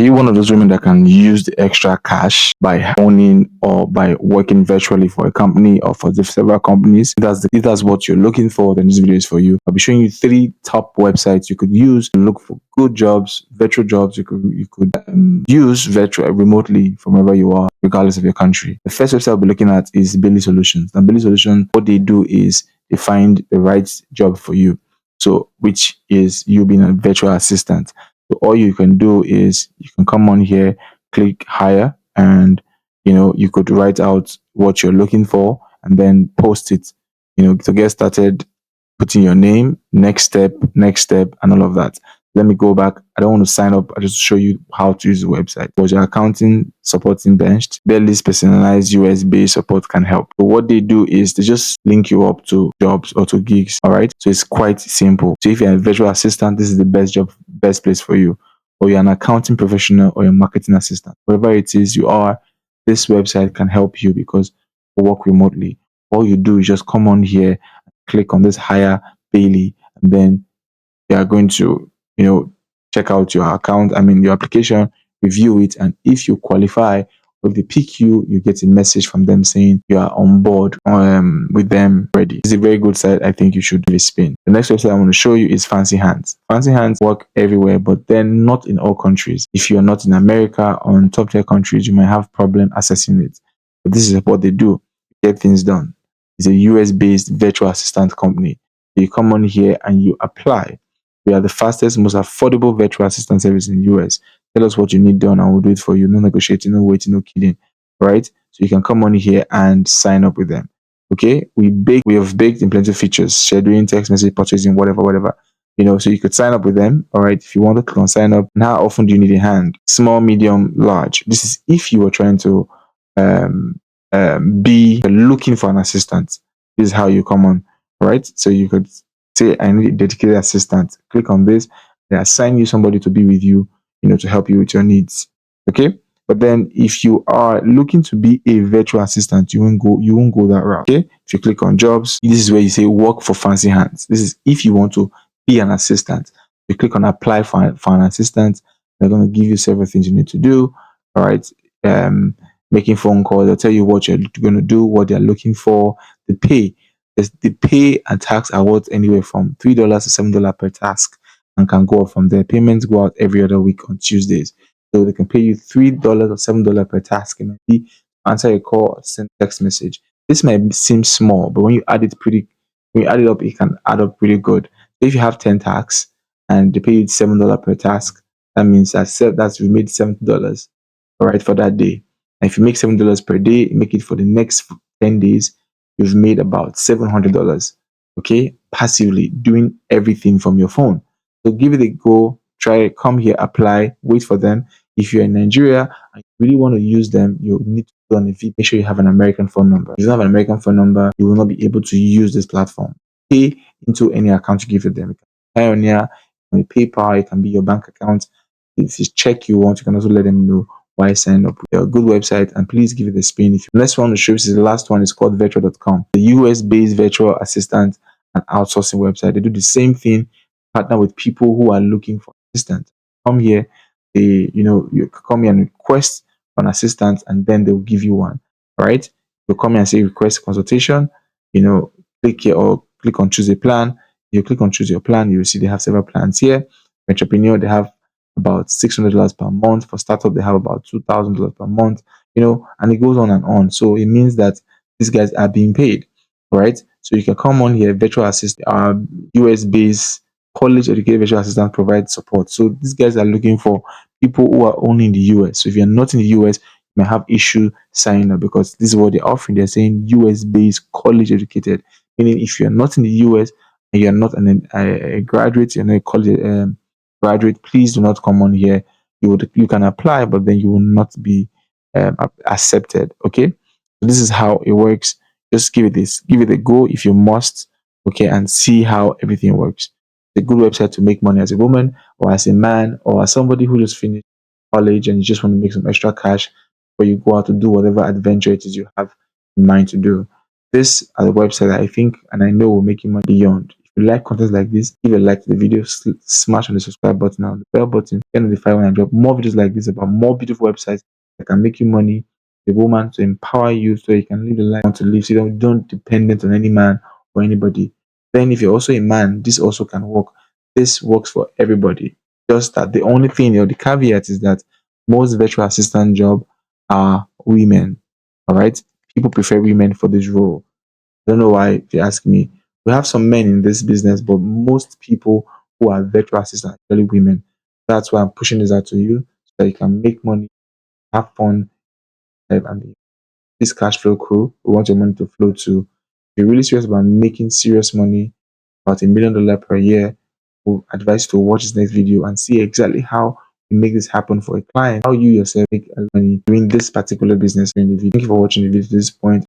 you one of those women that can use the extra cash by owning or by working virtually for a company or for the several companies? If that's what you're looking for, then this video is for you. I'll be showing you 3 top websites you could use to look for good jobs, virtual jobs. You could use virtual remotely from wherever you are, regardless of your country. The first website I'll be looking at is Billy Solutions. Now, Billy Solutions, what they do is they find the right job for you. So, which is you being a virtual assistant. So all you can do is you can come on here, click hire, and you could write out what you're looking for and then post it. To get started, put in your name, next step, and all of that. Let me go back. I don't want to sign up. I just show you how to use the website. Was your accounting supporting benched? Their list personalized US-based support can help. So what they do is they just link you up to jobs or to gigs. All right. So it's quite simple. So if you're a virtual assistant, this is the best place for you. Or you're an accounting professional or you're a marketing assistant. Whatever it is you are, this website can help you because you work remotely. All you do is just come on here, click on this hire Bailey, and then they are going to check out your account, your application, review it, and if you qualify, or if they pick you, you get a message from them saying you are on board with them ready. It's a very good site. I think you should give a spin. The next website I want to show you is Fancy Hands. Fancy Hands work everywhere, but then not in all countries. If you're not in America or in top tier countries, you might have problem accessing it. But this is what they do. Get things done. It's a US-based virtual assistant company. You come on here and you apply. We are the fastest, most affordable virtual assistant service in the US. Tell us what you need done and we'll do it for you. No negotiating, no waiting, no kidding. Right? So you can come on here and sign up with them. Okay? We have baked in plenty of features, scheduling, text message, purchasing, whatever. So you could sign up with them. All right. If you want to click on sign up, and how often do you need a hand? Small, medium, large. This is if you were trying to be looking for an assistant. This is how you come on. Right? So you could say I need a dedicated assistant. Click on this. They assign you somebody to be with you, to help you with your needs. Okay. But then if you are looking to be a virtual assistant, you won't go that route. Okay. If you click on jobs, this is where you say work for Fancy Hands. This is if you want to be an assistant. You click on apply for an assistant. They're going to give you several things you need to do. All right. Making phone calls. They'll tell you what you're going to do, what they're looking for, the pay. The pay and tax are worth anywhere from $3 to $7 per task and can go up from there. Payments go out every other week on Tuesdays. So they can pay you $3 or $7 per task. It might be answer a call or send a text message. This might seem small, but when you add it up, it can add up pretty good. If you have 10 tasks and they pay you $7 per task, that means that's you made $70 all right for that day. And if you make $7 per day, make it for the next 10 days, you've made about $700, okay, passively doing everything from your phone. So give it a go, try it, come here, apply, wait for them. If you're in Nigeria and you really want to use them, you need to go on a VPN. Make sure you have an American phone number. If you don't have an American phone number, you will not be able to use this platform. Pay into any account you give to them. It can be Pioneer, it can be PayPal, it can be your bank account. If it's check you want, you can also let them know why sign up. They're a good website and please give it a spin. If you next one to show is the last one is called virtual.com, the US-based virtual assistant and outsourcing website. They do the same thing, partner with people who are looking for assistance. Come here, you come here and request an assistant and then they'll give you one. All right. You come here and say request consultation, click here or click on choose a plan. You click on choose your plan, you'll see they have several plans here. For entrepreneur, they have about $600 per month. For startup, they have about $2,000 per month, and it goes on and on. So it means that these guys are being paid, right? So you can come on here, virtual assistant, US-based college educated virtual assistant provide support. So these guys are looking for people who are only in the US. So if you're not in the US, you may have issue signing up because this is what they're offering. They're saying US-based college educated, meaning if you're not in the US and you're not a graduate, you're not a college graduate, please do not come on here. You can apply, but then you will not be accepted. Okay, so this is how it works. Just give it a go if you must. Okay, and see how everything works. It's a good website to make money as a woman or as a man or as somebody who just finished college and you just want to make some extra cash before you go out to do whatever adventure it is you have in mind to do. This are the website that I think and I know will make you money beyond. you like content like this, give a like to the video, smash on the subscribe button and the bell button, get notified when I drop more videos like this about more beautiful websites that can make you money, the woman to empower you so you can live the life you want to live, so you don't dependent on any man or anybody. Then if you're also a man, this also can work. This works for everybody. Just that the only thing or the caveat is that most virtual assistant job are women. All right. People prefer women for this role. I don't know why, if you ask me. We have some men in this business, but most people who are virtual assistants are actually women. That's why I'm pushing this out to you so that you can make money, have fun, and be this cash flow crew. We want your money to flow to. If you're really serious about making serious money, about $1 million per year, we'll advise you to watch this next video and see exactly how you make this happen for a client, how you yourself make money doing this particular business in the video. Thank you for watching the video to this point.